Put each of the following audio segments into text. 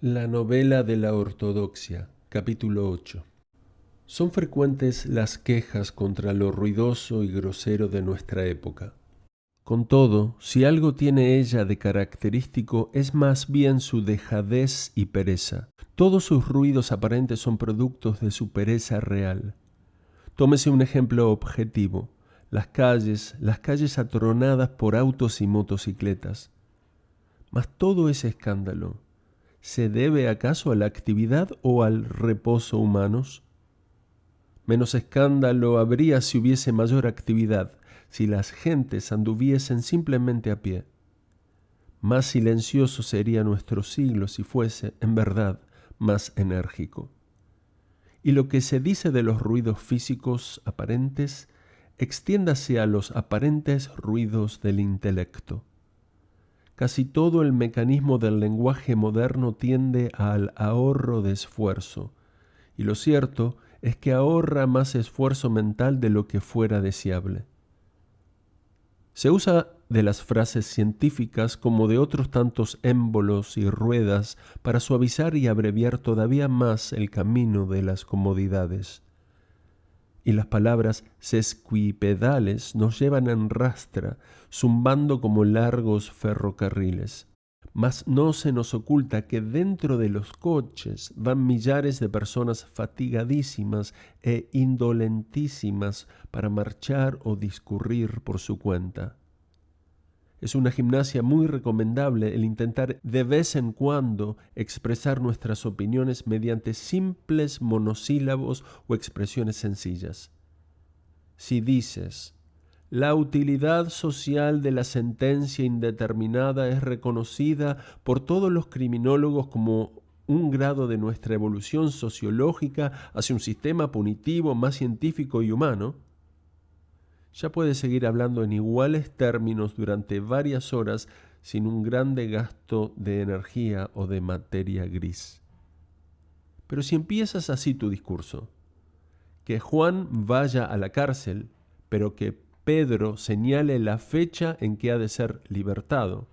La novela de la ortodoxia, capítulo 8. Son frecuentes las quejas contra lo ruidoso y grosero de nuestra época. Con todo, si algo tiene ella de característico es más bien su dejadez y pereza. Todos sus ruidos aparentes son productos de su pereza real. Tómese un ejemplo objetivo: las calles atronadas por autos y motocicletas. Mas todo ese escándalo, ¿se debe acaso a la actividad o al reposo humanos? Menos escándalo habría si hubiese mayor actividad, si las gentes anduviesen simplemente a pie. Más silencioso sería nuestro siglo si fuese, en verdad, más enérgico. Y lo que se dice de los ruidos físicos aparentes, extiéndase a los aparentes ruidos del intelecto. Casi todo el mecanismo del lenguaje moderno tiende al ahorro de esfuerzo, y lo cierto es que ahorra más esfuerzo mental de lo que fuera deseable. Se usa de las frases científicas como de otros tantos émbolos y ruedas para suavizar y abreviar todavía más el camino de las comodidades. Y las palabras sesquipedales nos llevan en rastra, zumbando como largos ferrocarriles. Mas no se nos oculta que dentro de los coches van millares de personas fatigadísimas e indolentísimas para marchar o discurrir por su cuenta. Es una gimnasia muy recomendable el intentar de vez en cuando expresar nuestras opiniones mediante simples monosílabos o expresiones sencillas. Si dices: la utilidad social de la sentencia indeterminada es reconocida por todos los criminólogos como un grado de nuestra evolución sociológica hacia un sistema punitivo más científico y humano, ya puedes seguir hablando en iguales términos durante varias horas sin un grande gasto de energía o de materia gris. Pero si empiezas así tu discurso: que Juan vaya a la cárcel, pero que Pedro señale la fecha en que ha de ser libertado,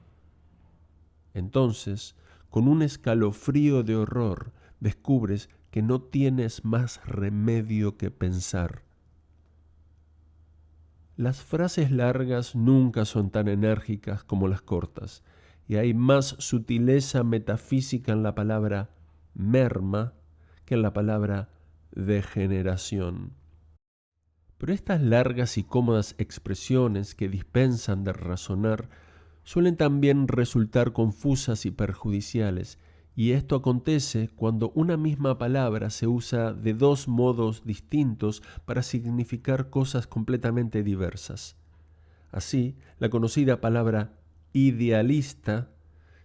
entonces, con un escalofrío de horror, descubres que no tienes más remedio que pensar. Las frases largas nunca son tan enérgicas como las cortas, y hay más sutileza metafísica en la palabra merma que en la palabra degeneración. Pero estas largas y cómodas expresiones que dispensan de razonar suelen también resultar confusas y perjudiciales, y esto acontece cuando una misma palabra se usa de dos modos distintos para significar cosas completamente diversas. Así, la conocida palabra idealista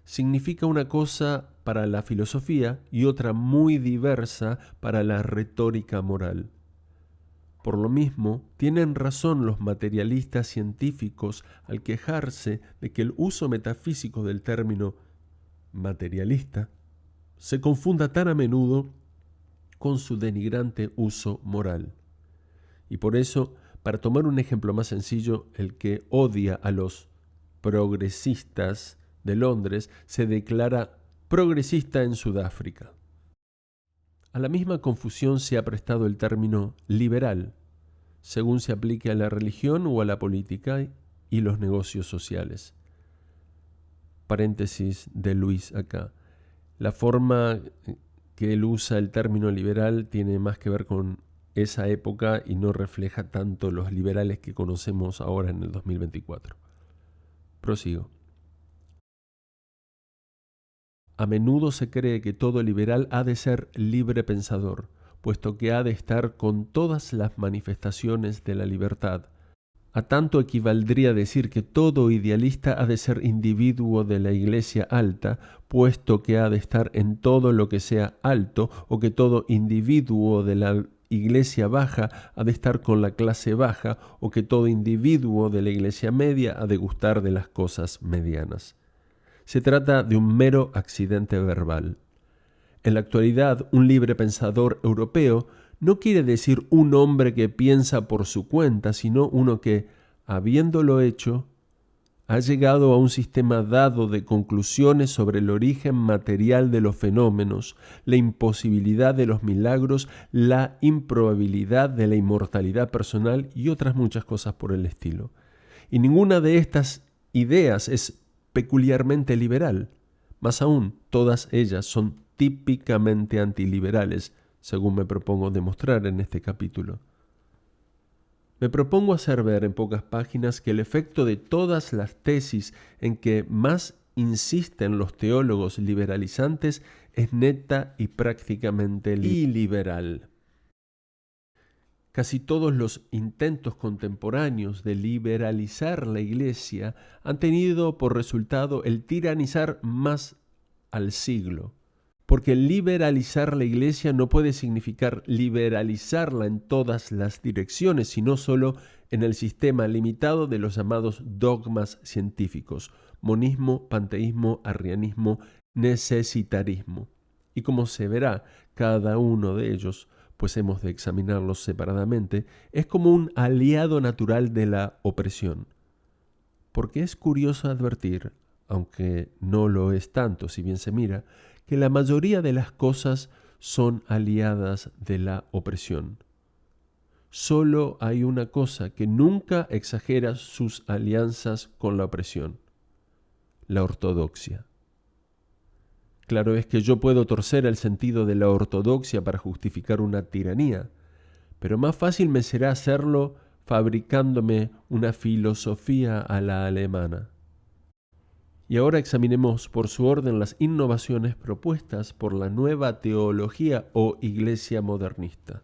significa una cosa para la filosofía y otra muy diversa para la retórica moral. Por lo mismo, tienen razón los materialistas científicos al quejarse de que el uso metafísico del término materialista se confunda tan a menudo con su denigrante uso moral. Y por eso, para tomar un ejemplo más sencillo, el que odia a los progresistas de Londres se declara progresista en Sudáfrica. A la misma confusión se ha prestado el término liberal, según se aplique a la religión o a la política y los negocios sociales. Paréntesis de Luis acá. La forma que él usa el término liberal tiene más que ver con esa época y no refleja tanto los liberales que conocemos ahora en el 2024. Prosigo. A menudo se cree que todo liberal ha de ser libre pensador, puesto que ha de estar con todas las manifestaciones de la libertad. A tanto equivaldría decir que todo idealista ha de ser individuo de la Iglesia alta, puesto que ha de estar en todo lo que sea alto, o que todo individuo de la Iglesia baja ha de estar con la clase baja, o que todo individuo de la Iglesia media ha de gustar de las cosas medianas. Se trata de un mero accidente verbal. En la actualidad, un libre pensador europeo no quiere decir un hombre que piensa por su cuenta, sino uno que, habiéndolo hecho, ha llegado a un sistema dado de conclusiones sobre el origen material de los fenómenos, la imposibilidad de los milagros, la improbabilidad de la inmortalidad personal y otras muchas cosas por el estilo. Y ninguna de estas ideas es peculiarmente liberal. Más aún, todas ellas son típicamente antiliberales, según me propongo demostrar en este capítulo. Me propongo hacer ver en pocas páginas que el efecto de todas las tesis en que más insisten los teólogos liberalizantes es neta y prácticamente iliberal. Casi todos los intentos contemporáneos de liberalizar la Iglesia han tenido por resultado el tiranizar más al siglo. Porque liberalizar la Iglesia no puede significar liberalizarla en todas las direcciones, sino solo en el sistema limitado de los llamados dogmas científicos: monismo, panteísmo, arrianismo, necesitarismo. Y como se verá, cada uno de ellos, pues hemos de examinarlos separadamente, es como un aliado natural de la opresión. Porque es curioso advertir, aunque no lo es tanto si bien se mira, que la mayoría de las cosas son aliadas de la opresión. Solo hay una cosa que nunca exagera sus alianzas con la opresión: la ortodoxia. Claro es que yo puedo torcer el sentido de la ortodoxia para justificar una tiranía, pero más fácil me será hacerlo fabricándome una filosofía a la alemana. Y ahora examinemos por su orden las innovaciones propuestas por la nueva teología o iglesia modernista.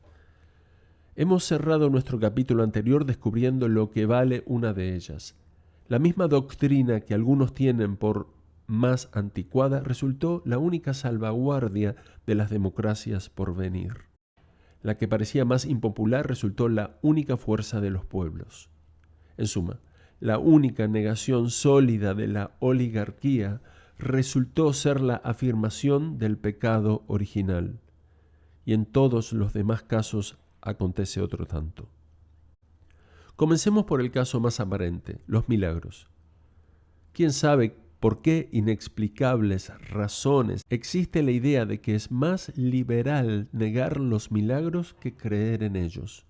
Hemos cerrado nuestro capítulo anterior descubriendo lo que vale una de ellas. La misma doctrina que algunos tienen por más anticuada resultó la única salvaguardia de las democracias por venir. La que parecía más impopular resultó la única fuerza de los pueblos. En suma, la única negación sólida de la oligarquía resultó ser la afirmación del pecado original. Y en todos los demás casos acontece otro tanto. Comencemos por el caso más aparente, los milagros. ¿Quién sabe por qué inexplicables razones existe la idea de que es más liberal negar los milagros que creer en ellos?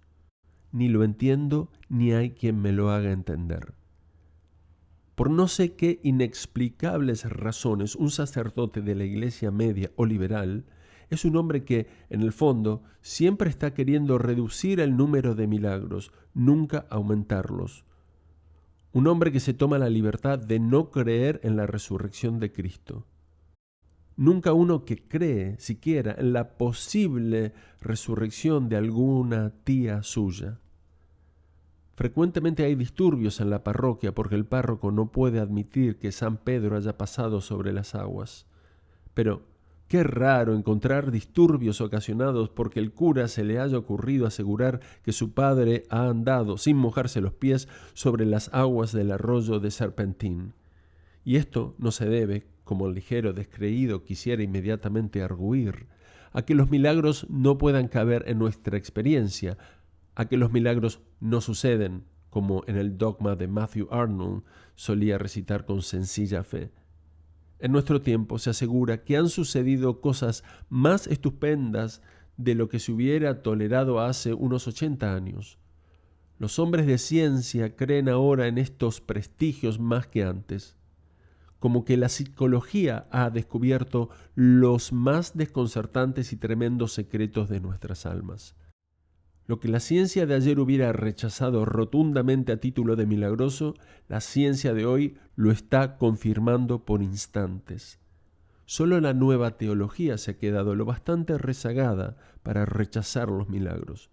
Ni lo entiendo, ni hay quien me lo haga entender. Por no sé qué inexplicables razones, un sacerdote de la Iglesia media o liberal es un hombre que, en el fondo, siempre está queriendo reducir el número de milagros, nunca aumentarlos. Un hombre que se toma la libertad de no creer en la resurrección de Cristo. Nunca uno que cree siquiera en la posible resurrección de alguna tía suya. Frecuentemente hay disturbios en la parroquia porque el párroco no puede admitir que San Pedro haya pasado sobre las aguas. Pero qué raro encontrar disturbios ocasionados porque el cura se le haya ocurrido asegurar que su padre ha andado sin mojarse los pies sobre las aguas del arroyo de Serpentín. Y esto no se debe, como el ligero descreído quisiera inmediatamente argüir, a que los milagros no puedan caber en nuestra experiencia, a que los milagros no suceden, como en el dogma de Matthew Arnold solía recitar con sencilla fe. En nuestro tiempo se asegura que han sucedido cosas más estupendas de lo que se hubiera tolerado hace unos 80 años. Los hombres de ciencia creen ahora en estos prestigios más que antes, como que la psicología ha descubierto los más desconcertantes y tremendos secretos de nuestras almas. Lo que la ciencia de ayer hubiera rechazado rotundamente a título de milagroso, la ciencia de hoy lo está confirmando por instantes. Solo la nueva teología se ha quedado lo bastante rezagada para rechazar los milagros.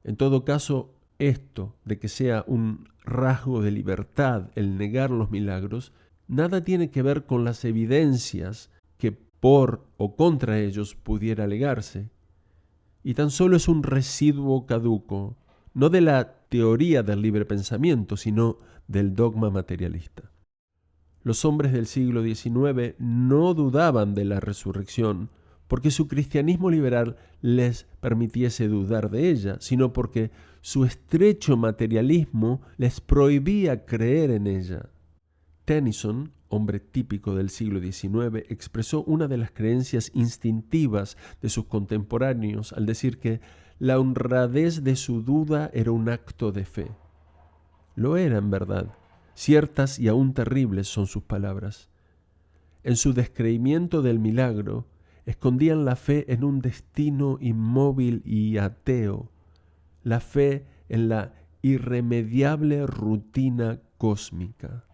En todo caso, esto de que sea un rasgo de libertad el negar los milagros, nada tiene que ver con las evidencias que por o contra ellos pudiera alegarse. Y tan solo es un residuo caduco, no de la teoría del libre pensamiento, sino del dogma materialista. Los hombres del siglo XIX no dudaban de la resurrección porque su cristianismo liberal les permitiese dudar de ella, sino porque su estrecho materialismo les prohibía creer en ella. Tennyson, hombre típico del siglo XIX, expresó una de las creencias instintivas de sus contemporáneos al decir que la honradez de su duda era un acto de fe. Lo era en verdad. Ciertas y aún terribles son sus palabras. En su descreimiento del milagro, escondían la fe en un destino inmóvil y ateo, la fe en la irremediable rutina cósmica.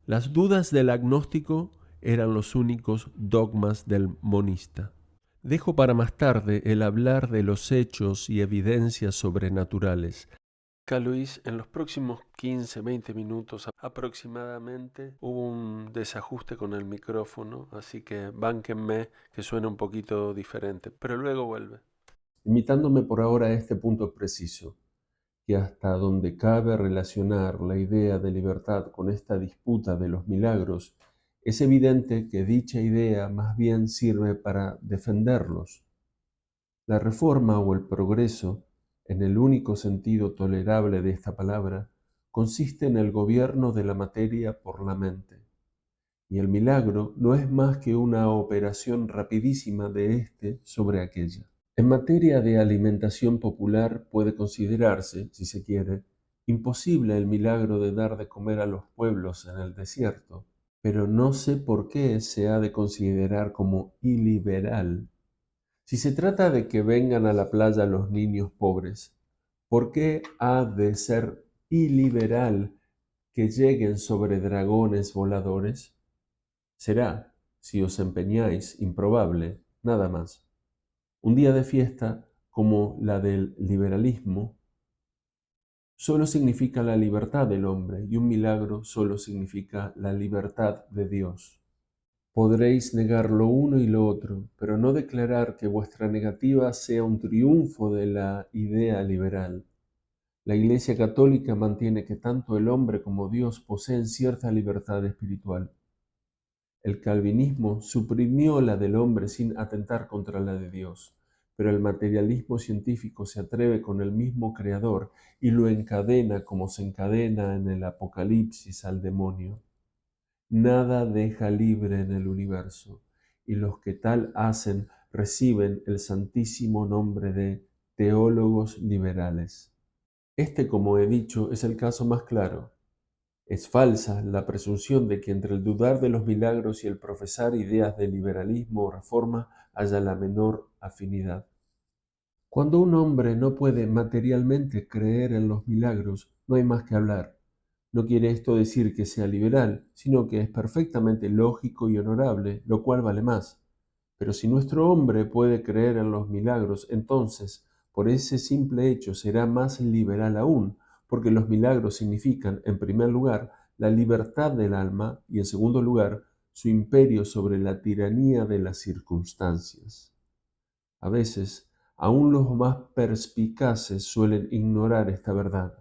Las dudas del agnóstico eran los únicos dogmas del monista. Dejo para más tarde el hablar de los hechos y evidencias sobrenaturales. Luis, en los próximos 15-20 minutos aproximadamente hubo un desajuste con el micrófono, así que bánquenme que suena un poquito diferente, pero luego vuelve. Limitándome por ahora a este punto preciso, que hasta donde cabe relacionar la idea de libertad con esta disputa de los milagros, es evidente que dicha idea más bien sirve para defenderlos. La reforma o el progreso, en el único sentido tolerable de esta palabra, consiste en el gobierno de la materia por la mente, y el milagro no es más que una operación rapidísima de éste sobre aquella. En materia de alimentación popular puede considerarse, si se quiere, imposible el milagro de dar de comer a los pueblos en el desierto, pero no sé por qué se ha de considerar como iliberal. Si se trata de que vengan a la playa los niños pobres, ¿por qué ha de ser iliberal que lleguen sobre dragones voladores? Será, si os empeñáis, improbable, nada más. Un día de fiesta, como la del liberalismo, solo significa la libertad del hombre y un milagro solo significa la libertad de Dios. Podréis negar lo uno y lo otro, pero no declarar que vuestra negativa sea un triunfo de la idea liberal. La Iglesia Católica mantiene que tanto el hombre como Dios poseen cierta libertad espiritual. El calvinismo suprimió la del hombre sin atentar contra la de Dios, pero el materialismo científico se atreve con el mismo Creador y lo encadena como se encadena en el Apocalipsis al demonio. Nada deja libre en el universo, y los que tal hacen reciben el santísimo nombre de teólogos liberales. Este, como he dicho, es el caso más claro. Es falsa la presunción de que entre el dudar de los milagros y el profesar ideas de liberalismo o reforma haya la menor afinidad. Cuando un hombre no puede materialmente creer en los milagros, no hay más que hablar. No quiere esto decir que sea liberal, sino que es perfectamente lógico y honorable, lo cual vale más. Pero si nuestro hombre puede creer en los milagros, entonces, por ese simple hecho, será más liberal aún, porque los milagros significan, en primer lugar, la libertad del alma y, en segundo lugar, su imperio sobre la tiranía de las circunstancias. A veces, aún los más perspicaces suelen ignorar esta verdad,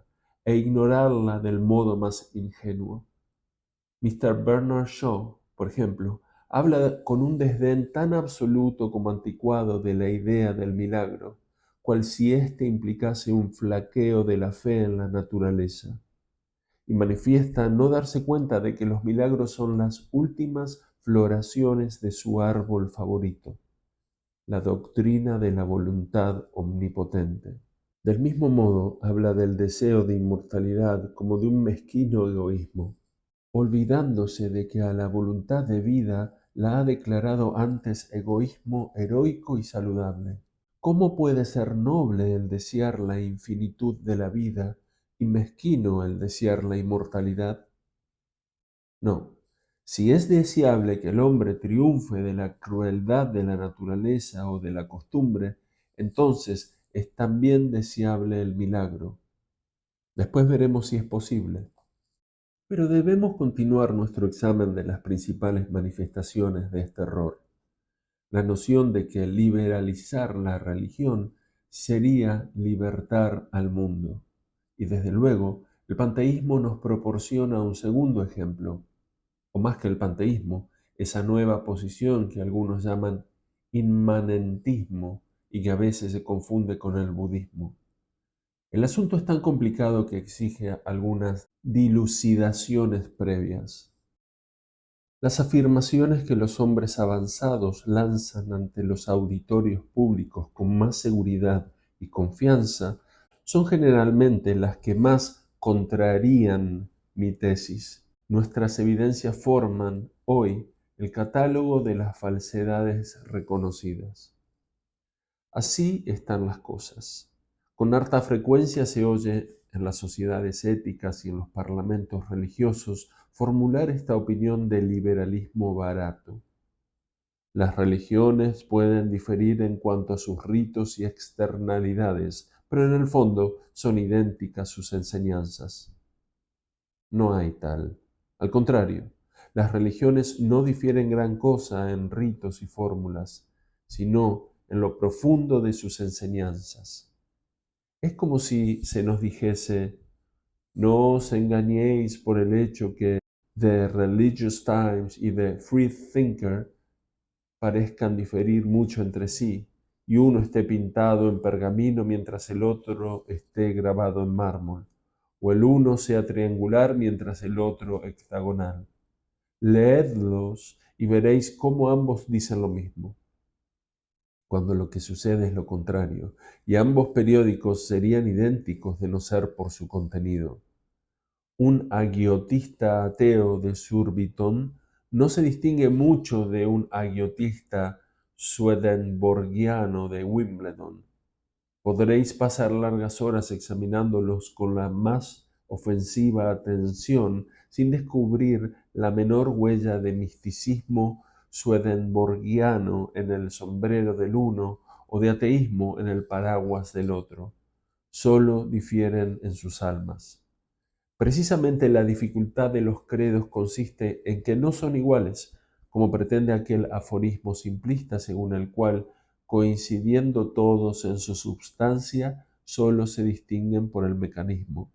e ignorarla del modo más ingenuo. Mr. Bernard Shaw, por ejemplo, habla con un desdén tan absoluto como anticuado de la idea del milagro, cual si éste implicase un flaqueo de la fe en la naturaleza, y manifiesta no darse cuenta de que los milagros son las últimas floraciones de su árbol favorito, la doctrina de la voluntad omnipotente. Del mismo modo, habla del deseo de inmortalidad como de un mezquino egoísmo, olvidándose de que a la voluntad de vida la ha declarado antes egoísmo heroico y saludable. ¿Cómo puede ser noble el desear la infinitud de la vida y mezquino el desear la inmortalidad? No. Si es deseable que el hombre triunfe de la crueldad de la naturaleza o de la costumbre, entonces es también deseable el milagro. Después veremos si es posible. Pero debemos continuar nuestro examen de las principales manifestaciones de este error. La noción de que liberalizar la religión sería libertar al mundo. Y desde luego, el panteísmo nos proporciona un segundo ejemplo, o más que el panteísmo, esa nueva posición que algunos llaman inmanentismo y que a veces se confunde con el budismo. El asunto es tan complicado que exige algunas dilucidaciones previas. Las afirmaciones que los hombres avanzados lanzan ante los auditorios públicos con más seguridad y confianza son generalmente las que más contrarían mi tesis. Nuestras evidencias forman hoy el catálogo de las falsedades reconocidas. Así están las cosas. Con harta frecuencia se oye en las sociedades éticas y en los parlamentos religiosos formular esta opinión del liberalismo barato. Las religiones pueden diferir en cuanto a sus ritos y externalidades, pero en el fondo son idénticas sus enseñanzas. No hay tal. Al contrario, las religiones no difieren gran cosa en ritos y fórmulas, sino en lo profundo de sus enseñanzas. Es como si se nos dijese: no os engañéis por el hecho que The Religious Times y The Free Thinker parezcan diferir mucho entre sí, y uno esté pintado en pergamino mientras el otro esté grabado en mármol, o el uno sea triangular mientras el otro hexagonal. Leedlos y veréis cómo ambos dicen lo mismo, cuando lo que sucede es lo contrario, y ambos periódicos serían idénticos de no ser por su contenido. Un agiotista ateo de Surbiton no se distingue mucho de un agiotista swedenborgiano de Wimbledon. Podréis pasar largas horas examinándolos con la más ofensiva atención sin descubrir la menor huella de misticismo swedenborgiano en el sombrero del uno o de ateísmo en el paraguas del otro. Solo difieren en sus almas. Precisamente la dificultad de los credos consiste en que no son iguales, como pretende aquel aforismo simplista según el cual, coincidiendo todos en su substancia, sólo se distinguen por el mecanismo.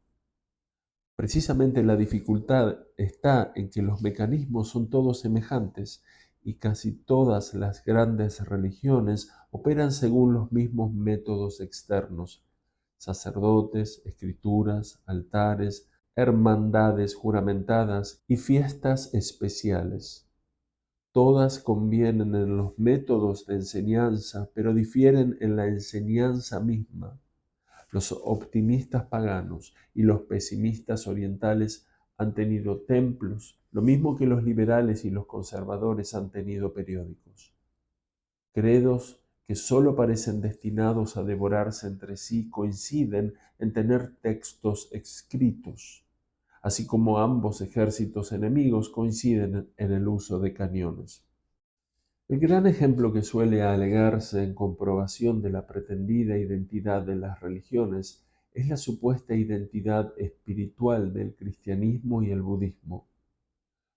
Precisamente la dificultad está en que los mecanismos son todos semejantes y casi todas las grandes religiones operan según los mismos métodos externos: sacerdotes, escrituras, altares, hermandades juramentadas y fiestas especiales. Todas convienen en los métodos de enseñanza, pero difieren en la enseñanza misma. Los optimistas paganos y los pesimistas orientales han tenido templos, lo mismo que los liberales y los conservadores han tenido periódicos. Credos que sólo parecen destinados a devorarse entre sí coinciden en tener textos escritos, así como ambos ejércitos enemigos coinciden en el uso de cañones. El gran ejemplo que suele alegarse en comprobación de la pretendida identidad de las religiones es la supuesta identidad espiritual del cristianismo y el budismo.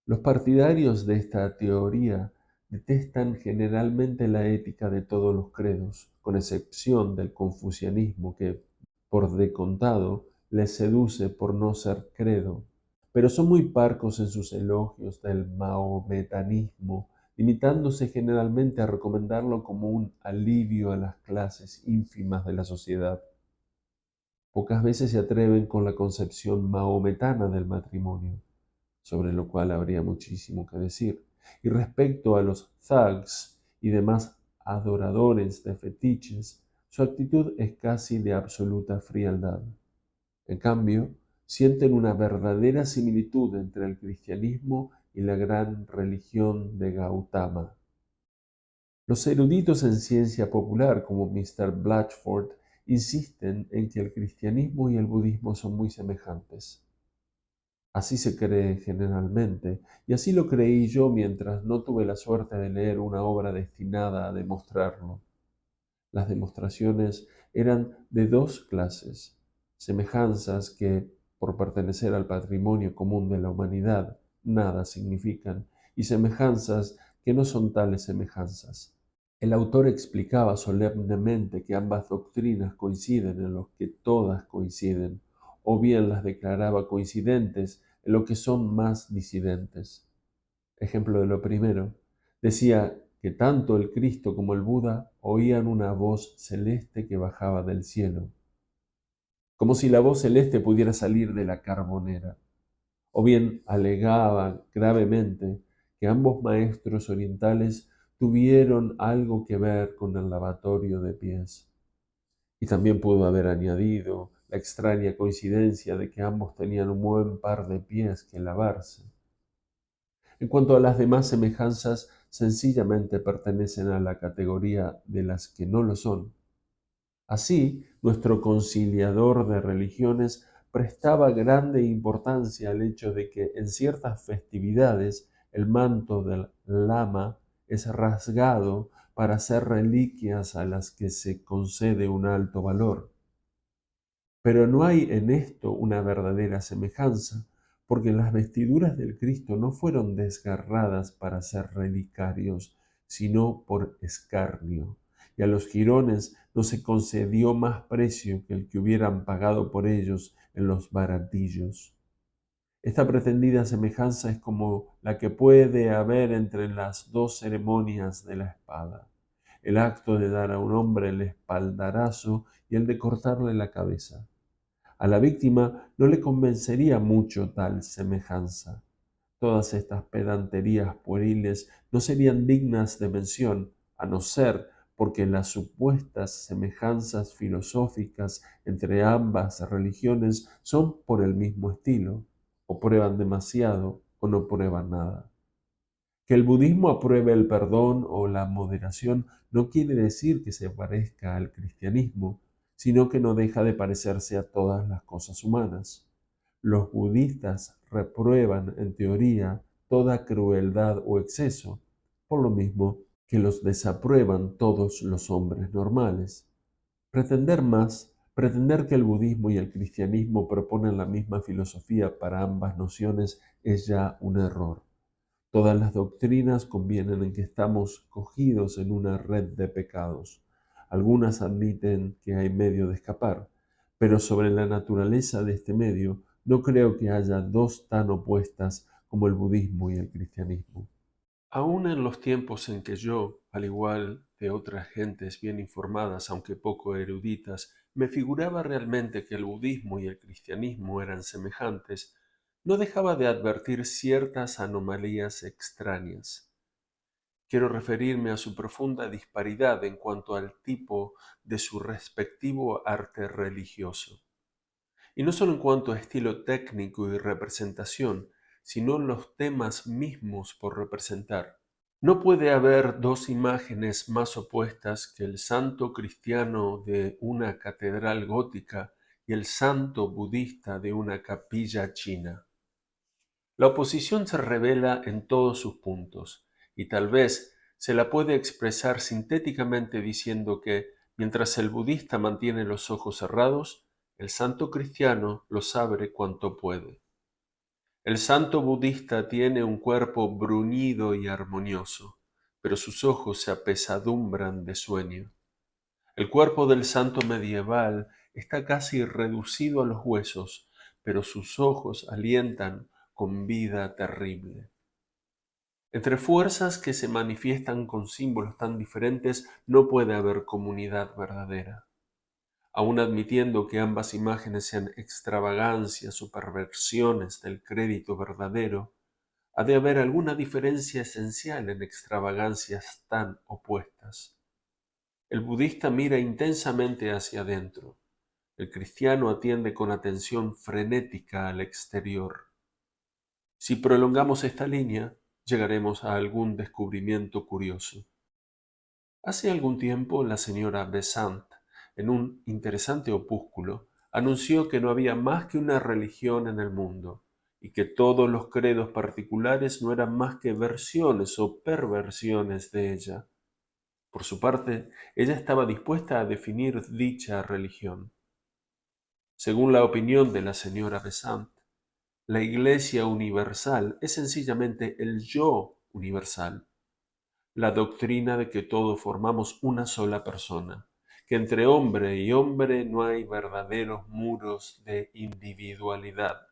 Los partidarios de esta teoría detestan generalmente la ética de todos los credos, con excepción del confucianismo que, por descontado, les seduce por no ser credo. Pero son muy parcos en sus elogios del mahometanismo, limitándose generalmente a recomendarlo como un alivio a las clases ínfimas de la sociedad. Pocas veces se atreven con la concepción mahometana del matrimonio, sobre lo cual habría muchísimo que decir. Y respecto a los thugs y demás adoradores de fetiches, su actitud es casi de absoluta frialdad. En cambio, sienten una verdadera similitud entre el cristianismo y la gran religión de Gautama. Los eruditos en ciencia popular, como Mr. Blatchford, insisten en que el cristianismo y el budismo son muy semejantes. Así se cree generalmente, y así lo creí yo mientras no tuve la suerte de leer una obra destinada a demostrarlo. Las demostraciones eran de dos clases: semejanzas que, por pertenecer al patrimonio común de la humanidad, nada significan, y semejanzas que no son tales semejanzas. El autor explicaba solemnemente que ambas doctrinas coinciden en lo que todas coinciden, o bien las declaraba coincidentes en lo que son más disidentes. Ejemplo de lo primero, decía que tanto el Cristo como el Buda oían una voz celeste que bajaba del cielo, como si la voz celeste pudiera salir de la carbonera. O bien alegaba gravemente que ambos maestros orientales tuvieron algo que ver con el lavatorio de pies. Y también pudo haber añadido la extraña coincidencia de que ambos tenían un buen par de pies que lavarse. En cuanto a las demás semejanzas, sencillamente pertenecen a la categoría de las que no lo son. Así, nuestro conciliador de religiones prestaba grande importancia al hecho de que en ciertas festividades el manto del lama es rasgado para ser reliquias a las que se concede un alto valor. Pero no hay en esto una verdadera semejanza, porque las vestiduras del Cristo no fueron desgarradas para ser relicarios, sino por escarnio. Y a los jirones no se concedió más precio que el que hubieran pagado por ellos en los baratillos. Esta pretendida semejanza es como la que puede haber entre las dos ceremonias de la espada: el acto de dar a un hombre el espaldarazo y el de cortarle la cabeza. A la víctima no le convencería mucho tal semejanza. Todas estas pedanterías pueriles no serían dignas de mención, a no ser porque las supuestas semejanzas filosóficas entre ambas religiones son por el mismo estilo, o prueban demasiado o no prueban nada. Que el budismo apruebe el perdón o la moderación no quiere decir que se parezca al cristianismo, sino que no deja de parecerse a todas las cosas humanas. Los budistas reprueban, en teoría, toda crueldad o exceso, por lo mismo que los desaprueban todos los hombres normales. Pretender que el budismo y el cristianismo proponen la misma filosofía para ambas nociones es ya un error. Todas las doctrinas convienen en que estamos cogidos en una red de pecados. Algunas admiten que hay medio de escapar, pero sobre la naturaleza de este medio no creo que haya dos tan opuestas como el budismo y el cristianismo. Aún en los tiempos en que yo, al igual de otras gentes bien informadas, aunque poco eruditas, me figuraba realmente que el budismo y el cristianismo eran semejantes, no dejaba de advertir ciertas anomalías extrañas. Quiero referirme a su profunda disparidad en cuanto al tipo de su respectivo arte religioso, y no solo en cuanto a estilo técnico y representación, sino en los temas mismos por representar. No puede haber dos imágenes más opuestas que el santo cristiano de una catedral gótica y el santo budista de una capilla china. La oposición se revela en todos sus puntos, y tal vez se la puede expresar sintéticamente diciendo que, mientras el budista mantiene los ojos cerrados, el santo cristiano los abre cuanto puede. El santo budista tiene un cuerpo bruñido y armonioso, pero sus ojos se apesadumbran de sueño. El cuerpo del santo medieval está casi reducido a los huesos, pero sus ojos alientan con vida terrible. Entre fuerzas que se manifiestan con símbolos tan diferentes no puede haber comunidad verdadera. Aun admitiendo que ambas imágenes sean extravagancias o perversiones del crédito verdadero, ha de haber alguna diferencia esencial en extravagancias tan opuestas. El budista mira intensamente hacia adentro. El cristiano atiende con atención frenética al exterior. Si prolongamos esta línea, llegaremos a algún descubrimiento curioso. Hace algún tiempo, la señora Besant, en un interesante opúsculo, anunció que no había más que una religión en el mundo y que todos los credos particulares no eran más que versiones o perversiones de ella. Por su parte, ella estaba dispuesta a definir dicha religión. Según la opinión de la señora Besant, la Iglesia universal es sencillamente el yo universal, la doctrina de que todos formamos una sola persona, que entre hombre y hombre no hay verdaderos muros de individualidad,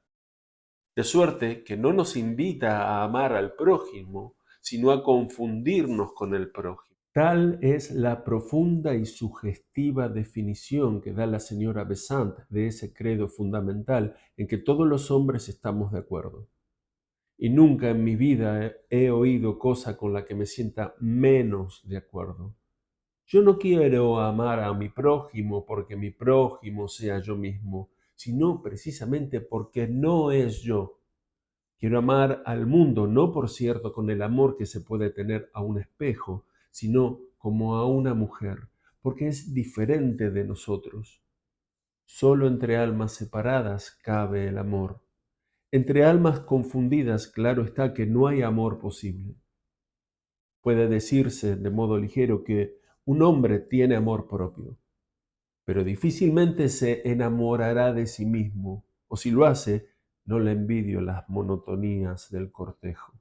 de suerte que no nos invita a amar al prójimo, sino a confundirnos con el prójimo. Tal es la profunda y sugestiva definición que da la señora Besant de ese credo fundamental en que todos los hombres estamos de acuerdo. y nunca en mi vida he oído cosa con la que me sienta menos de acuerdo. Yo no quiero amar a mi prójimo porque mi prójimo sea yo mismo, sino precisamente porque no es yo. Quiero amar al mundo, no por cierto con el amor que se puede tener a un espejo, sino como a una mujer, porque es diferente de nosotros. Solo entre almas separadas cabe el amor. Entre almas confundidas, claro está que no hay amor posible. Puede decirse de modo ligero que un hombre tiene amor propio, pero difícilmente se enamorará de sí mismo, o si lo hace, no le envidio las monotonías del cortejo.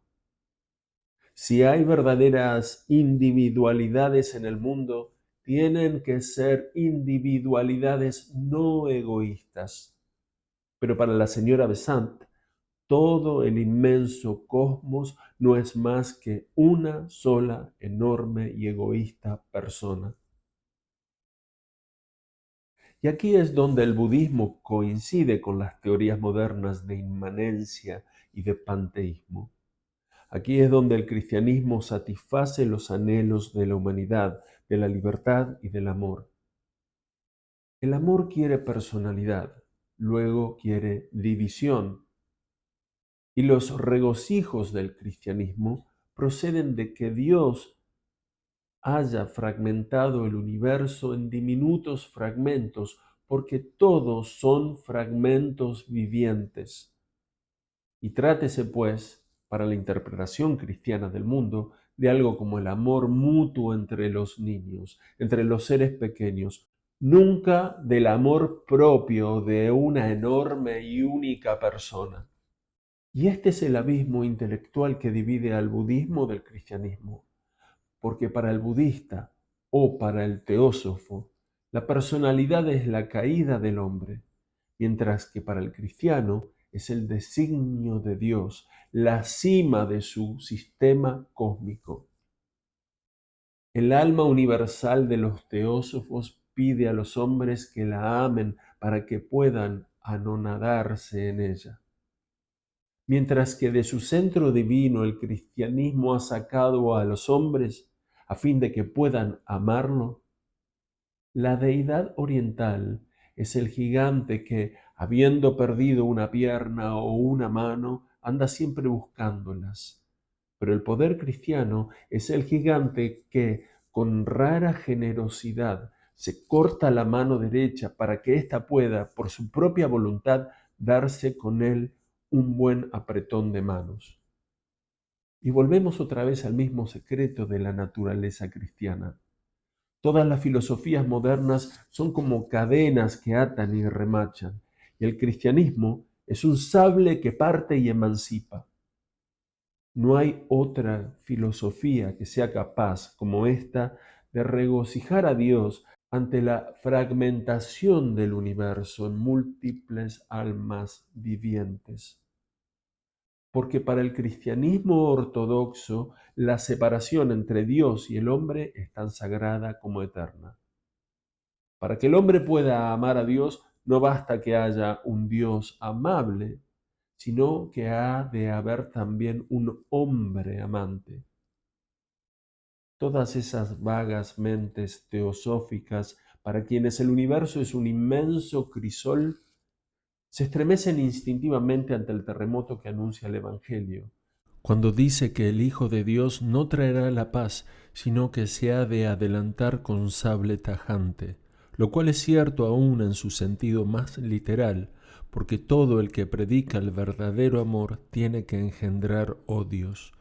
Si hay verdaderas individualidades en el mundo, tienen que ser individualidades no egoístas. Pero para la señora Besant, todo el inmenso cosmos no es más que una sola enorme y egoísta persona. Y aquí es donde el budismo coincide con las teorías modernas de inmanencia y de panteísmo. Aquí es donde el cristianismo satisface los anhelos de la humanidad, de la libertad y del amor. El amor quiere personalidad, luego quiere división, y los regocijos del cristianismo proceden de que Dios haya fragmentado el universo en diminutos fragmentos, porque todos son fragmentos vivientes. Y trátese, pues, para la interpretación cristiana del mundo, de algo como el amor mutuo entre los niños, entre los seres pequeños, nunca del amor propio de una enorme y única persona. Y este es el abismo intelectual que divide al budismo del cristianismo, porque para el budista o para el teósofo, la personalidad es la caída del hombre, mientras que para el cristiano es el designio de Dios, la cima de su sistema cósmico. El alma universal de los teósofos pide a los hombres que la amen para que puedan anonadarse en ella. Mientras que de su centro divino el cristianismo ha sacado a los hombres a fin de que puedan amarlo, la deidad oriental es el gigante que, habiendo perdido una pierna o una mano, anda siempre buscándolas. Pero el poder cristiano es el gigante que, con rara generosidad, se corta la mano derecha para que ésta pueda, por su propia voluntad, darse con él un buen apretón de manos. Y volvemos otra vez al mismo secreto de la naturaleza cristiana. Todas las filosofías modernas son como cadenas que atan y remachan, y el cristianismo es un sable que parte y emancipa. No hay otra filosofía que sea capaz, como esta, de regocijar a Dios ante la fragmentación del universo en múltiples almas vivientes. Porque para el cristianismo ortodoxo, la separación entre Dios y el hombre es tan sagrada como eterna. Para que el hombre pueda amar a Dios, no basta que haya un Dios amable, sino que ha de haber también un hombre amante. Todas esas vagas mentes teosóficas, para quienes el universo es un inmenso crisol, se estremecen instintivamente ante el terremoto que anuncia el Evangelio, cuando dice que el Hijo de Dios no traerá la paz, sino que se ha de adelantar con sable tajante, lo cual es cierto aún en su sentido más literal, porque todo el que predica el verdadero amor tiene que engendrar odios.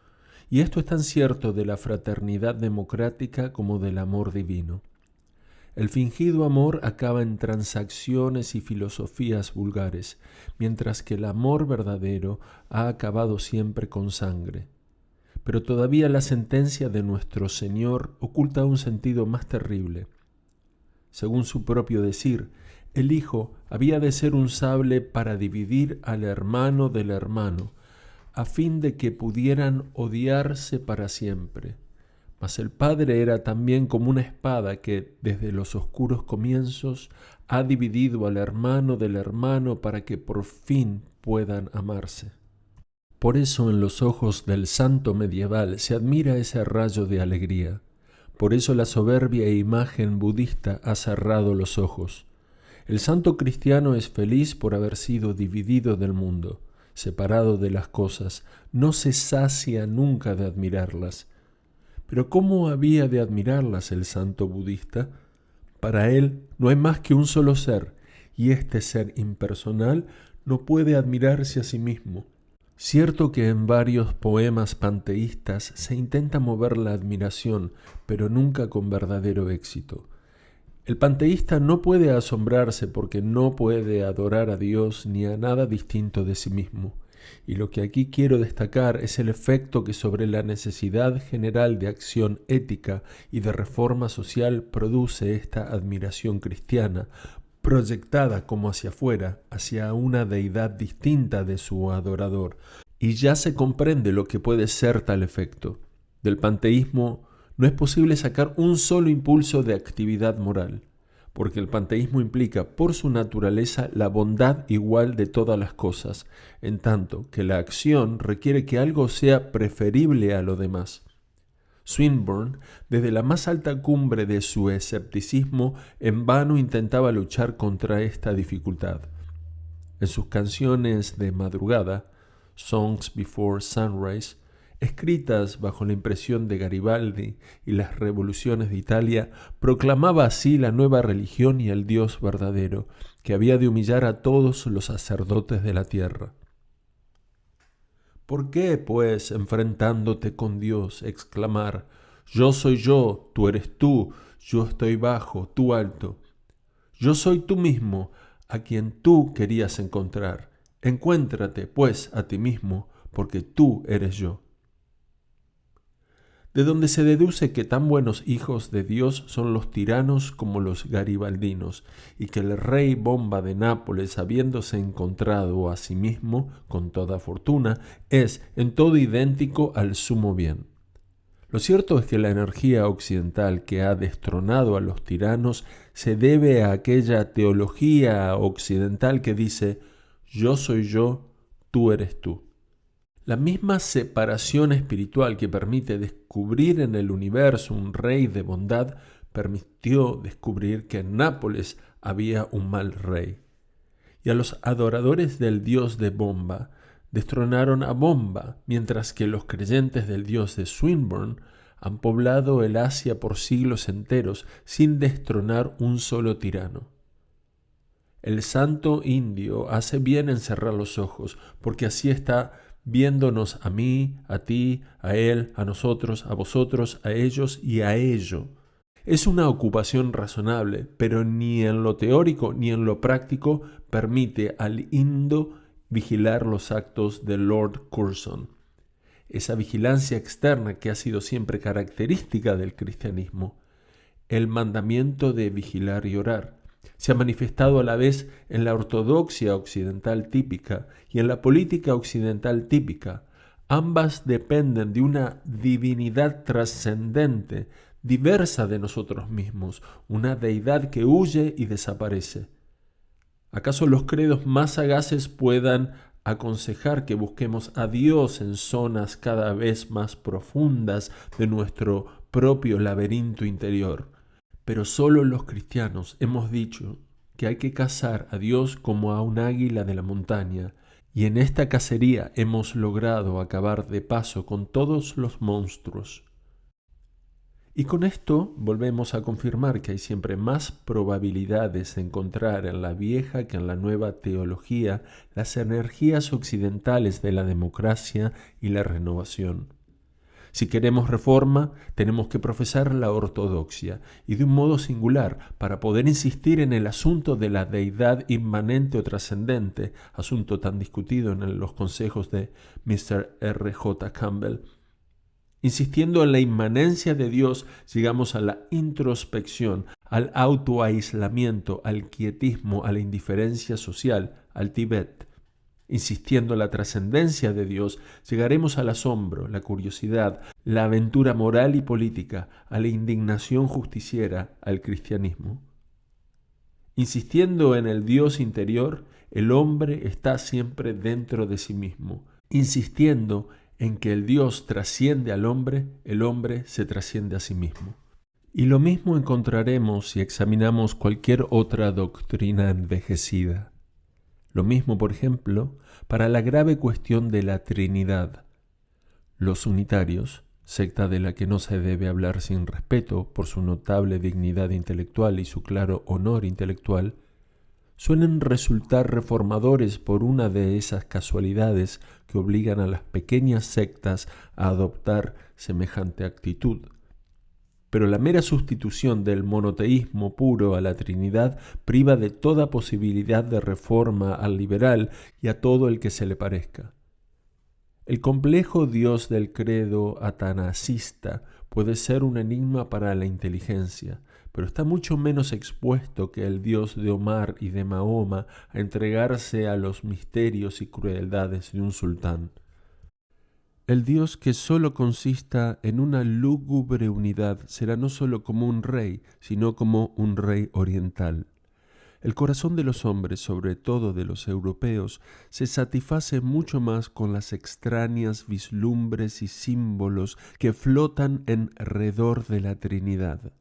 Y esto es tan cierto de la fraternidad democrática como del amor divino. El fingido amor acaba en transacciones y filosofías vulgares, mientras que el amor verdadero ha acabado siempre con sangre. Pero todavía la sentencia de nuestro Señor oculta un sentido más terrible. Según su propio decir, el Hijo había de ser un sable para dividir al hermano del hermano, a fin de que pudieran odiarse para siempre. Mas el Padre era también como una espada que, desde los oscuros comienzos, ha dividido al hermano del hermano para que por fin puedan amarse. Por eso en los ojos del santo medieval se admira ese rayo de alegría. Por eso la soberbia imagen budista ha cerrado los ojos. El santo cristiano es feliz por haber sido dividido del mundo, separado de las cosas, no se sacia nunca de admirarlas. Pero ¿cómo había de admirarlas el santo budista? Para él no hay más que un solo ser, y este ser impersonal no puede admirarse a sí mismo. Cierto que en varios poemas panteístas se intenta mover la admiración, pero nunca con verdadero éxito. El panteísta no puede asombrarse porque no puede adorar a Dios ni a nada distinto de sí mismo. Y lo que aquí quiero destacar es el efecto que sobre la necesidad general de acción ética y de reforma social produce esta admiración cristiana, proyectada como hacia afuera, hacia una deidad distinta de su adorador. Y ya se comprende lo que puede ser tal efecto. Del panteísmo no es posible sacar un solo impulso de actividad moral, porque el panteísmo implica por su naturaleza la bondad igual de todas las cosas, en tanto que la acción requiere que algo sea preferible a lo demás. Swinburne, desde la más alta cumbre de su escepticismo, en vano intentaba luchar contra esta dificultad. En sus canciones de madrugada, Songs Before Sunrise, escritas bajo la impresión de Garibaldi y las revoluciones de Italia, proclamaba así la nueva religión y el Dios verdadero, que había de humillar a todos los sacerdotes de la tierra. ¿Por qué, pues, enfrentándote con Dios, exclamar, yo soy yo, tú eres tú, yo estoy bajo, tú alto? Yo soy tú mismo, a quien tú querías encontrar. Encuéntrate, pues, a ti mismo, porque tú eres yo. De donde se deduce que tan buenos hijos de Dios son los tiranos como los garibaldinos, y que el rey Bomba de Nápoles, habiéndose encontrado a sí mismo con toda fortuna, es en todo idéntico al sumo bien. Lo cierto es que la energía occidental que ha destronado a los tiranos se debe a aquella teología occidental que dice, yo soy yo, tú eres tú. La misma separación espiritual que permite descubrir en el universo un rey de bondad permitió descubrir que en Nápoles había un mal rey. Y a los adoradores del dios de Bomba destronaron a Bomba, mientras que los creyentes del dios de Swinburne han poblado el Asia por siglos enteros sin destronar un solo tirano. El santo indio hace bien en cerrar los ojos, porque así está viéndonos a mí, a ti, a él, a nosotros, a vosotros, a ellos y a ello. Es una ocupación razonable, pero ni en lo teórico ni en lo práctico permite al indo vigilar los actos de Lord Curzon. Esa vigilancia externa que ha sido siempre característica del cristianismo, el mandamiento de vigilar y orar, se ha manifestado a la vez en la ortodoxia occidental típica y en la política occidental típica. Ambas dependen de una divinidad trascendente, diversa de nosotros mismos, una deidad que huye y desaparece. ¿Acaso los credos más sagaces puedan aconsejar que busquemos a Dios en zonas cada vez más profundas de nuestro propio laberinto interior? Pero solo los cristianos hemos dicho que hay que cazar a Dios como a un águila de la montaña, y en esta cacería hemos logrado acabar de paso con todos los monstruos. Y con esto volvemos a confirmar que hay siempre más probabilidades de encontrar en la vieja que en la nueva teología las energías occidentales de la democracia y la renovación. Si queremos reforma, tenemos que profesar la ortodoxia, y de un modo singular, para poder insistir en el asunto de la deidad inmanente o trascendente, asunto tan discutido en los consejos de Mr. R. J. Campbell. Insistiendo en la inmanencia de Dios, llegamos a la introspección, al autoaislamiento, al quietismo, a la indiferencia social, al Tíbet. Insistiendo en la trascendencia de Dios, llegaremos al asombro, la curiosidad, la aventura moral y política, a la indignación justiciera, al cristianismo. Insistiendo en el Dios interior, el hombre está siempre dentro de sí mismo, insistiendo en que el Dios trasciende al hombre, el hombre se trasciende a sí mismo. Y lo mismo encontraremos si examinamos cualquier otra doctrina envejecida. Lo mismo, por ejemplo, para la grave cuestión de la Trinidad. Los unitarios, secta de la que no se debe hablar sin respeto por su notable dignidad intelectual y su claro honor intelectual, suelen resultar reformadores por una de esas casualidades que obligan a las pequeñas sectas a adoptar semejante actitud. Pero la mera sustitución del monoteísmo puro a la Trinidad priva de toda posibilidad de reforma al liberal y a todo el que se le parezca. El complejo Dios del credo atanasista puede ser un enigma para la inteligencia, pero está mucho menos expuesto que el Dios de Omar y de Mahoma a entregarse a los misterios y crueldades de un sultán. El Dios que sólo consista en una lúgubre unidad será no sólo como un rey, sino como un rey oriental. El corazón de los hombres, sobre todo de los europeos, se satisface mucho más con las extrañas vislumbres y símbolos que flotan en redor de la Trinidad.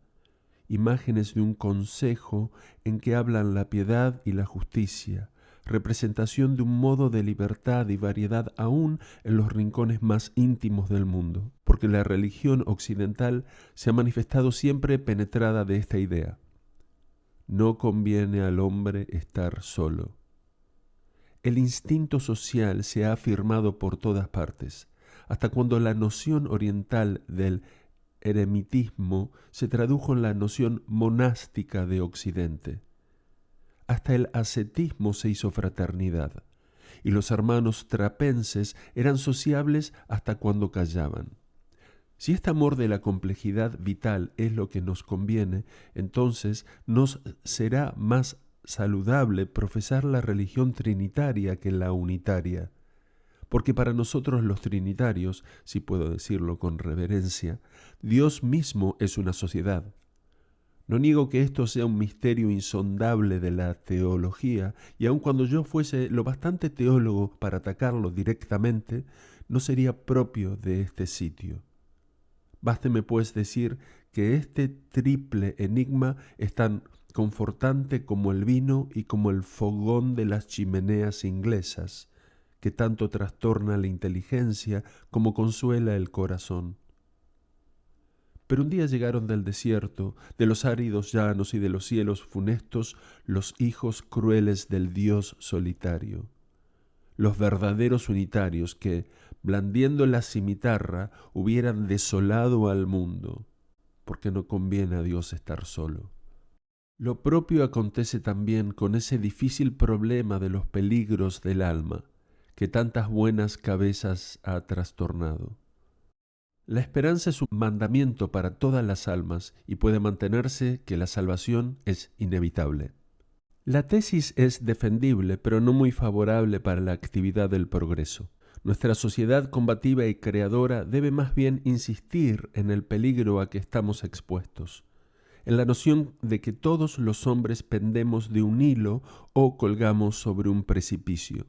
Imágenes de un consejo en que hablan la piedad y la justicia, representación de un modo de libertad y variedad aún en los rincones más íntimos del mundo, porque la religión occidental se ha manifestado siempre penetrada de esta idea. No conviene al hombre estar solo. El instinto social se ha afirmado por todas partes, hasta cuando la noción oriental del eremitismo se tradujo en la noción monástica de Occidente. Hasta el ascetismo se hizo fraternidad, y los hermanos trapenses eran sociables hasta cuando callaban. Si este amor de la complejidad vital es lo que nos conviene, entonces nos será más saludable profesar la religión trinitaria que la unitaria, porque para nosotros los trinitarios, si puedo decirlo con reverencia, Dios mismo es una sociedad. No niego que esto sea un misterio insondable de la teología, y aun cuando yo fuese lo bastante teólogo para atacarlo directamente, no sería propio de este sitio. Básteme pues decir que este triple enigma es tan confortante como el vino y como el fogón de las chimeneas inglesas, que tanto trastorna la inteligencia como consuela el corazón. Pero un día llegaron del desierto, de los áridos llanos y de los cielos funestos, los hijos crueles del Dios solitario, los verdaderos unitarios que, blandiendo la cimitarra, hubieran desolado al mundo, porque no conviene a Dios estar solo. Lo propio acontece también con ese difícil problema de los peligros del alma, que tantas buenas cabezas ha trastornado. La esperanza es un mandamiento para todas las almas y puede mantenerse que la salvación es inevitable. La tesis es defendible, pero no muy favorable para la actividad del progreso. Nuestra sociedad combativa y creadora debe más bien insistir en el peligro a que estamos expuestos, en la noción de que todos los hombres pendemos de un hilo o colgamos sobre un precipicio.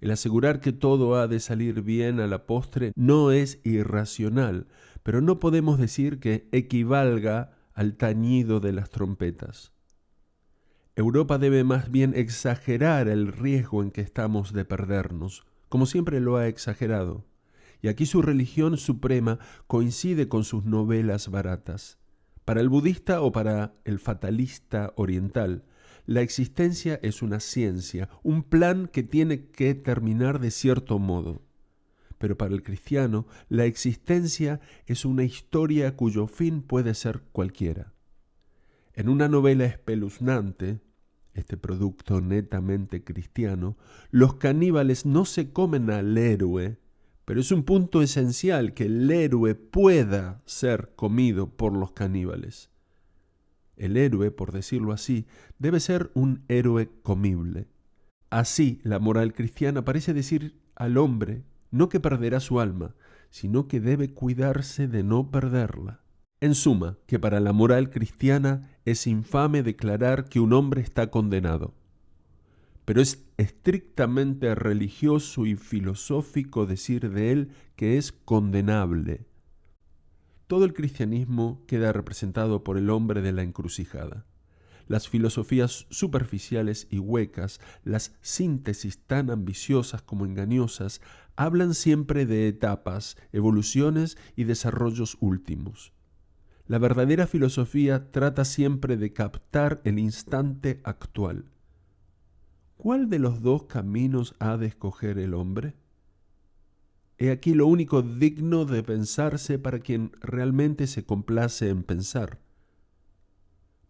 El asegurar que todo ha de salir bien a la postre no es irracional, pero no podemos decir que equivalga al tañido de las trompetas. Europa debe más bien exagerar el riesgo en que estamos de perdernos, como siempre lo ha exagerado, y aquí su religión suprema coincide con sus novelas baratas. Para el budista o para el fatalista oriental, la existencia es una ciencia, un plan que tiene que terminar de cierto modo. Pero para el cristiano, la existencia es una historia cuyo fin puede ser cualquiera. En una novela espeluznante, este producto netamente cristiano, los caníbales no se comen al héroe, pero es un punto esencial que el héroe pueda ser comido por los caníbales. El héroe, por decirlo así, debe ser un héroe comible. Así, la moral cristiana parece decir al hombre no que perderá su alma, sino que debe cuidarse de no perderla. En suma, que para la moral cristiana es infame declarar que un hombre está condenado. pero es estrictamente religioso y filosófico decir de él que es condenable. Todo el cristianismo queda representado por el hombre de la encrucijada. Las filosofías superficiales y huecas, las síntesis tan ambiciosas como engañosas, hablan siempre de etapas, evoluciones y desarrollos últimos. La verdadera filosofía trata siempre de captar el instante actual. ¿Cuál de los dos caminos ha de escoger el hombre? He aquí lo único digno de pensarse para quien realmente se complace en pensar.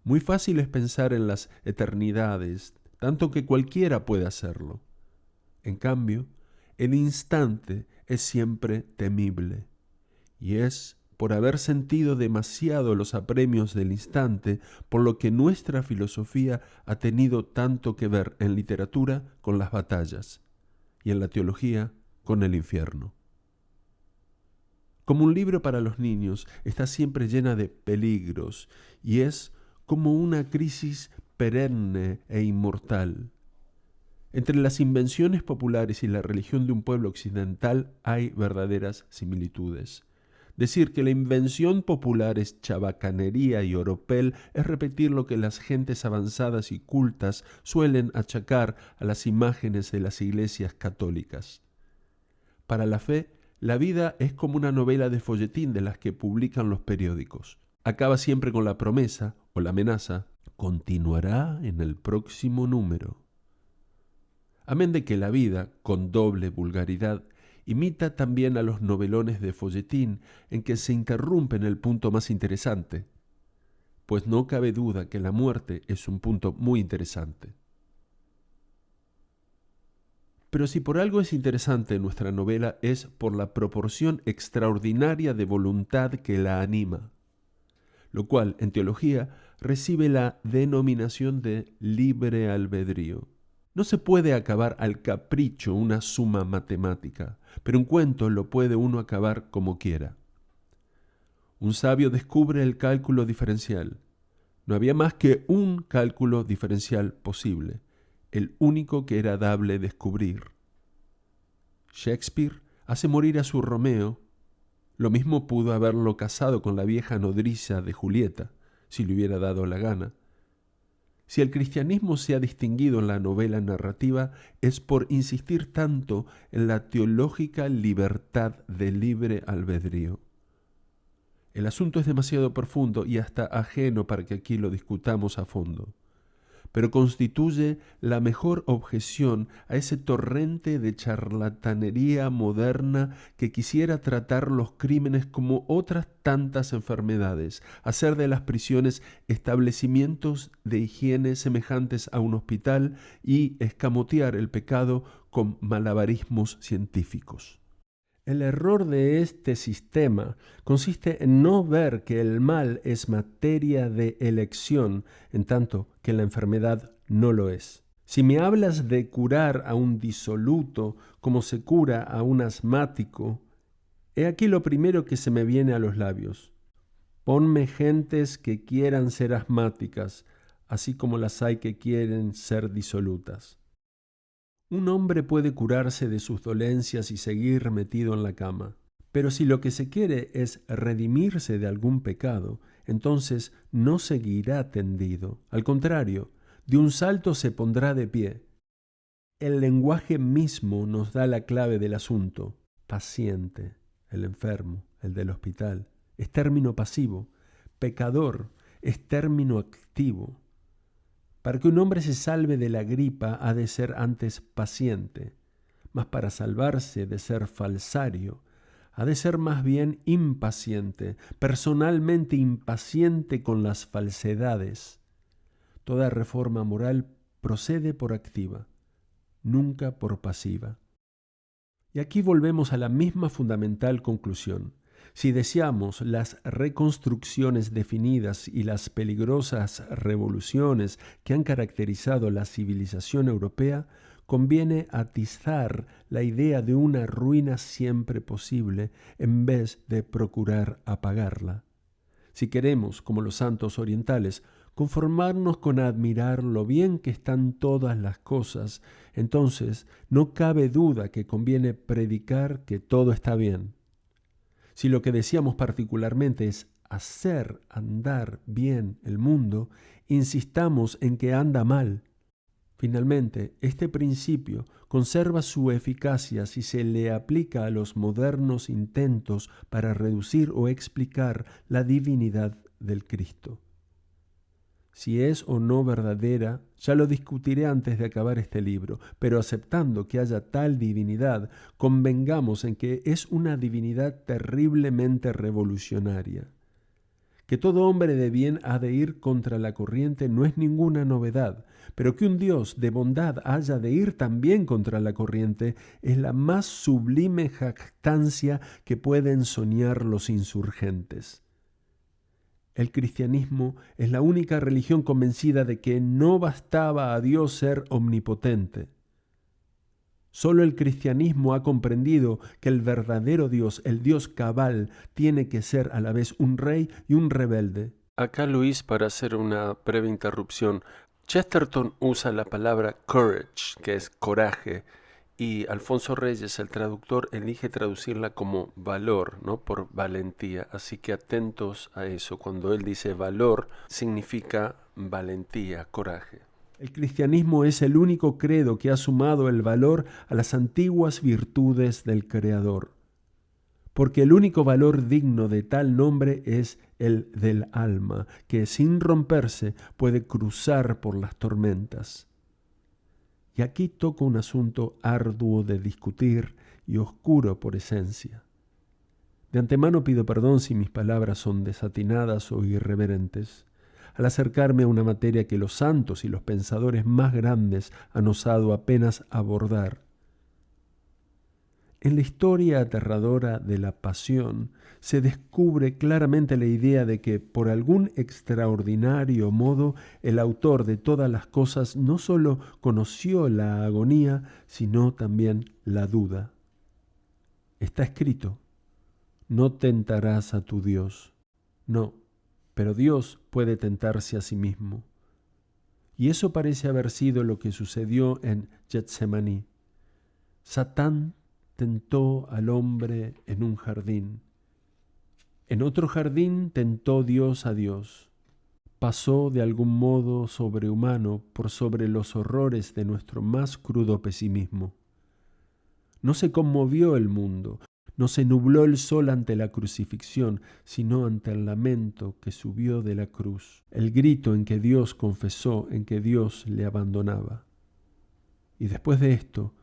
Muy fácil es pensar en las eternidades, tanto que cualquiera puede hacerlo. En cambio, el instante es siempre temible, y es por haber sentido demasiado los apremios del instante, por lo que nuestra filosofía ha tenido tanto que ver en literatura con las batallas, y en la teología con el infierno. Como un libro para los niños, está siempre llena de peligros, y es como una crisis perenne e inmortal. Entre las invenciones populares y la religión de un pueblo occidental hay verdaderas similitudes. Decir que la invención popular es chabacanería y oropel es repetir lo que las gentes avanzadas y cultas suelen achacar a las imágenes de las iglesias católicas. Para la fe, la vida es como una novela de folletín de las que publican los periódicos. Acaba siempre con la promesa o la amenaza: continuará en el próximo número. Amén de que la vida, con doble vulgaridad, imita también a los novelones de folletín en que se interrumpe en el punto más interesante, pues no cabe duda que la muerte es un punto muy interesante. Pero si por algo es interesante nuestra novela es por la proporción extraordinaria de voluntad que la anima, lo cual en teología recibe la denominación de libre albedrío. No se puede acabar al capricho una suma matemática, pero un cuento lo puede uno acabar como quiera. Un sabio descubre el cálculo diferencial. No había más que un cálculo diferencial posible, el único que era dable descubrir. Shakespeare hace morir a su Romeo. Lo mismo pudo haberlo casado con la vieja nodriza de Julieta, si le hubiera dado la gana. Si el cristianismo se ha distinguido en la novela narrativa es por insistir tanto en la teológica libertad del libre albedrío. El asunto es demasiado profundo y hasta ajeno para que aquí lo discutamos a fondo, pero constituye la mejor objeción a ese torrente de charlatanería moderna que quisiera tratar los crímenes como otras tantas enfermedades, hacer de las prisiones establecimientos de higiene semejantes a un hospital y escamotear el pecado con malabarismos científicos. El error de este sistema consiste en no ver que el mal es materia de elección, en tanto que la enfermedad no lo es. Si me hablas de curar a un disoluto como se cura a un asmático, he aquí lo primero que se me viene a los labios. Ponme gentes que quieran ser asmáticas, así como las hay que quieren ser disolutas. Un hombre puede curarse de sus dolencias y seguir metido en la cama, pero si lo que se quiere es redimirse de algún pecado, entonces no seguirá tendido. Al contrario, de un salto se pondrá de pie. El lenguaje mismo nos da la clave del asunto. Paciente, el enfermo, el del hospital, es término pasivo. Pecador es término activo. Para que un hombre se salve de la gripa ha de ser antes paciente, mas para salvarse de ser falsario ha de ser más bien impaciente, personalmente impaciente con las falsedades. Toda reforma moral procede por activa, nunca por pasiva. Y aquí volvemos a la misma fundamental conclusión. Si deseamos las reconstrucciones definidas y las peligrosas revoluciones que han caracterizado la civilización europea, conviene atizar la idea de una ruina siempre posible en vez de procurar apagarla. Si queremos, como los santos orientales, conformarnos con admirar lo bien que están todas las cosas, entonces no cabe duda que conviene predicar que todo está bien. Si lo que decíamos particularmente es hacer andar bien el mundo, insistamos en que anda mal. Finalmente, este principio conserva su eficacia si se le aplica a los modernos intentos para reducir o explicar la divinidad del Cristo. Si es o no verdadera, ya lo discutiré antes de acabar este libro, pero aceptando que haya tal divinidad, convengamos en que es una divinidad terriblemente revolucionaria. Que todo hombre de bien ha de ir contra la corriente no es ninguna novedad, pero que un Dios de bondad haya de ir también contra la corriente es la más sublime jactancia que pueden soñar los insurgentes. El cristianismo es la única religión convencida de que no bastaba a Dios ser omnipotente. Solo el cristianismo ha comprendido que el verdadero Dios, el Dios cabal, tiene que ser a la vez un rey y un rebelde. Acá, Luis, para hacer una breve interrupción, Chesterton usa la palabra courage, que es coraje, y Alfonso Reyes, el traductor, elige traducirla como valor, ¿no? Por valentía. Así que atentos a eso. Cuando él dice valor, significa valentía, coraje. El cristianismo es el único credo que ha sumado el valor a las antiguas virtudes del Creador. Porque el único valor digno de tal nombre es el del alma, que sin romperse puede cruzar por las tormentas. Y aquí toco un asunto arduo de discutir y oscuro por esencia. De antemano pido perdón si mis palabras son desatinadas o irreverentes, al acercarme a una materia que los santos y los pensadores más grandes han osado apenas abordar. En la historia aterradora de la pasión se descubre claramente la idea de que, por algún extraordinario modo, el autor de todas las cosas no sólo conoció la agonía, sino también la duda. Está escrito: no tentarás a tu Dios. No, pero Dios puede tentarse a sí mismo. Y eso parece haber sido lo que sucedió en Getsemaní. Satán tentó al hombre en un jardín. En otro jardín tentó Dios a Dios. Pasó de algún modo sobrehumano por sobre los horrores de nuestro más crudo pesimismo. No se conmovió el mundo, no se nubló el sol ante la crucifixión, sino ante el lamento que subió de la cruz, el grito en que Dios confesó, en que Dios le abandonaba. Y después de esto,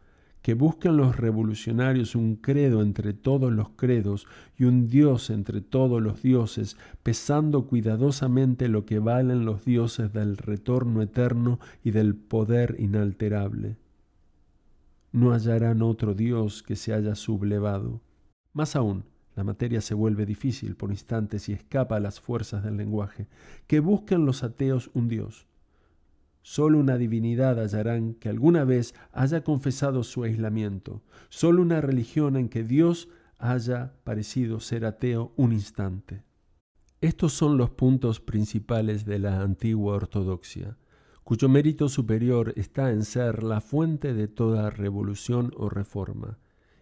que buscan los revolucionarios un credo entre todos los credos y un Dios entre todos los dioses, pesando cuidadosamente lo que valen los dioses del retorno eterno y del poder inalterable. No hallarán otro Dios que se haya sublevado. Más aún, la materia se vuelve difícil por instantes y escapa a las fuerzas del lenguaje. Que busquen los ateos un Dios. Solo una divinidad hallarán que alguna vez haya confesado su aislamiento. Solo una religión en que Dios haya parecido ser ateo un instante. Estos son los puntos principales de la antigua ortodoxia, cuyo mérito superior está en ser la fuente de toda revolución o reforma,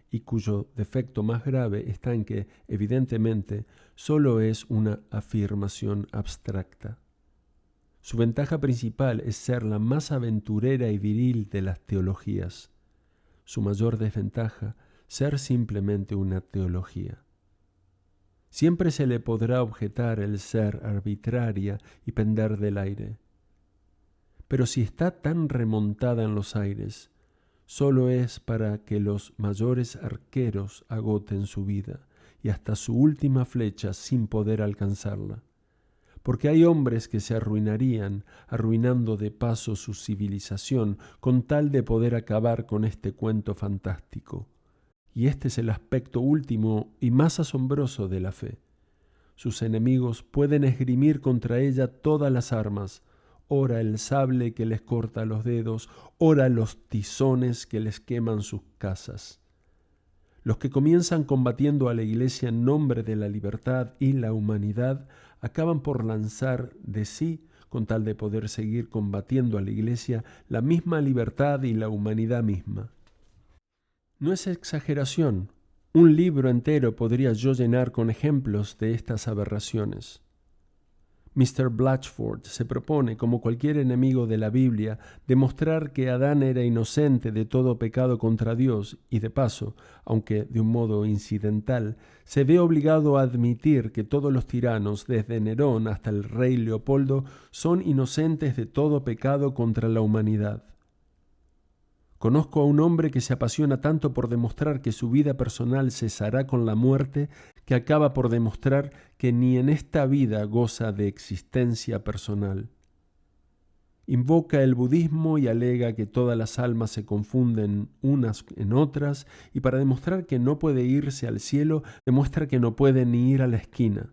y cuyo defecto más grave está en que, evidentemente, solo es una afirmación abstracta. Su ventaja principal es ser la más aventurera y viril de las teologías. Su mayor desventaja, ser simplemente una teología. Siempre se le podrá objetar el ser arbitraria y pender del aire. Pero si está tan remontada en los aires, solo es para que los mayores arqueros agoten su vida y hasta su última flecha sin poder alcanzarla. Porque hay hombres que se arruinarían, arruinando de paso su civilización, con tal de poder acabar con este cuento fantástico. Y este es el aspecto último y más asombroso de la fe. Sus enemigos pueden esgrimir contra ella todas las armas, ora el sable que les corta los dedos, ora los tizones que les queman sus casas. Los que comienzan combatiendo a la Iglesia en nombre de la libertad y la humanidad acaban por lanzar de sí con tal de poder seguir combatiendo a la Iglesia la misma libertad y la humanidad misma. No es exageración. Un libro entero podría yo llenar con ejemplos de estas aberraciones. Mr. Blatchford se propone, como cualquier enemigo de la Biblia, demostrar que Adán era inocente de todo pecado contra Dios y, de paso, aunque de un modo incidental, se ve obligado a admitir que todos los tiranos, desde Nerón hasta el rey Leopoldo, son inocentes de todo pecado contra la humanidad. Conozco a un hombre que se apasiona tanto por demostrar que su vida personal cesará con la muerte, que acaba por demostrar que ni en esta vida goza de existencia personal. Invoca el budismo y alega que todas las almas se confunden unas en otras, y para demostrar que no puede irse al cielo, demuestra que no puede ni ir a la esquina.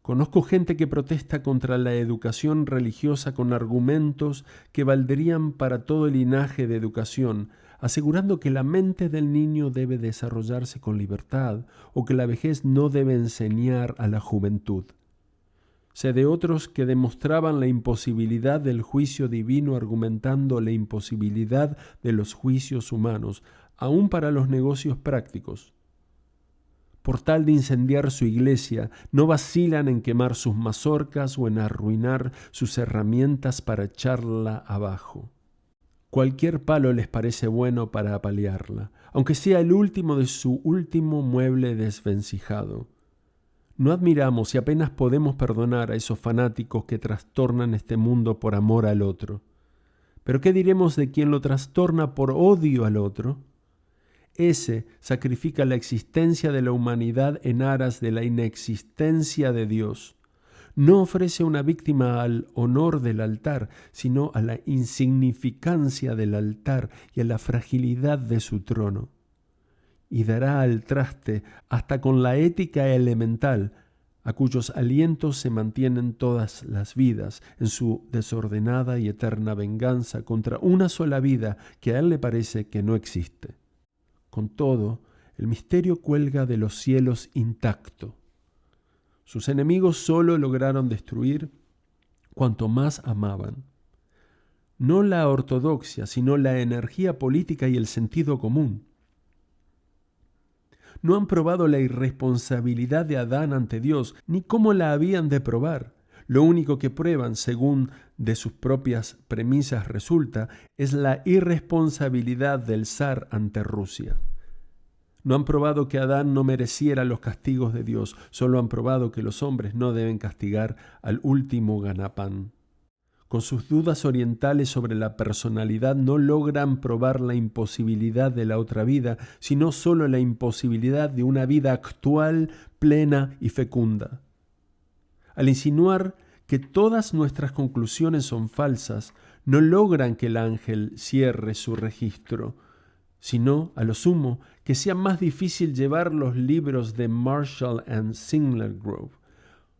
Conozco gente que protesta contra la educación religiosa con argumentos que valdrían para todo el linaje de educación, asegurando que la mente del niño debe desarrollarse con libertad o que la vejez no debe enseñar a la juventud. Sé de otros que demostraban la imposibilidad del juicio divino argumentando la imposibilidad de los juicios humanos, aún para los negocios prácticos. Por tal de incendiar su iglesia, no vacilan en quemar sus mazorcas o en arruinar sus herramientas para echarla abajo. Cualquier palo les parece bueno para apalearla, aunque sea el último de su último mueble desvencijado. No admiramos y apenas podemos perdonar a esos fanáticos que trastornan este mundo por amor al otro. ¿Pero qué diremos de quien lo trastorna por odio al otro? Ese sacrifica la existencia de la humanidad en aras de la inexistencia de Dios. No ofrece una víctima al honor del altar, sino a la insignificancia del altar y a la fragilidad de su trono. Y dará al traste hasta con la ética elemental, a cuyos alientos se mantienen todas las vidas en su desordenada y eterna venganza contra una sola vida que a él le parece que no existe. Con todo, el misterio cuelga de los cielos intacto. Sus enemigos solo lograron destruir cuanto más amaban. No la ortodoxia, sino la energía política y el sentido común. No han probado la irresponsabilidad de Adán ante Dios, ni cómo la habían de probar. Lo único que prueban, según de sus propias premisas resulta, es la irresponsabilidad del zar ante Rusia. No han probado que Adán no mereciera los castigos de Dios, solo han probado que los hombres no deben castigar al último ganapán. Con sus dudas orientales sobre la personalidad no logran probar la imposibilidad de la otra vida, sino solo la imposibilidad de una vida actual, plena y fecunda. Al insinuar que todas nuestras conclusiones son falsas, no logran que el ángel cierre su registro, sino, a lo sumo, que sea más difícil llevar los libros de Marshall and Singler Grove.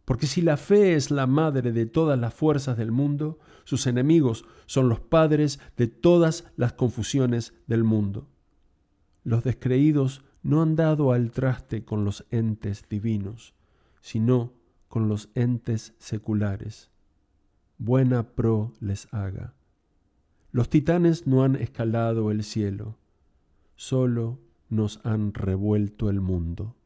Porque si la fe es la madre de todas las fuerzas del mundo, sus enemigos son los padres de todas las confusiones del mundo. Los descreídos no han dado al traste con los entes divinos, sino con los entes seculares. Buena pro les haga. Los titanes no han escalado el cielo, solo nos han revuelto el mundo.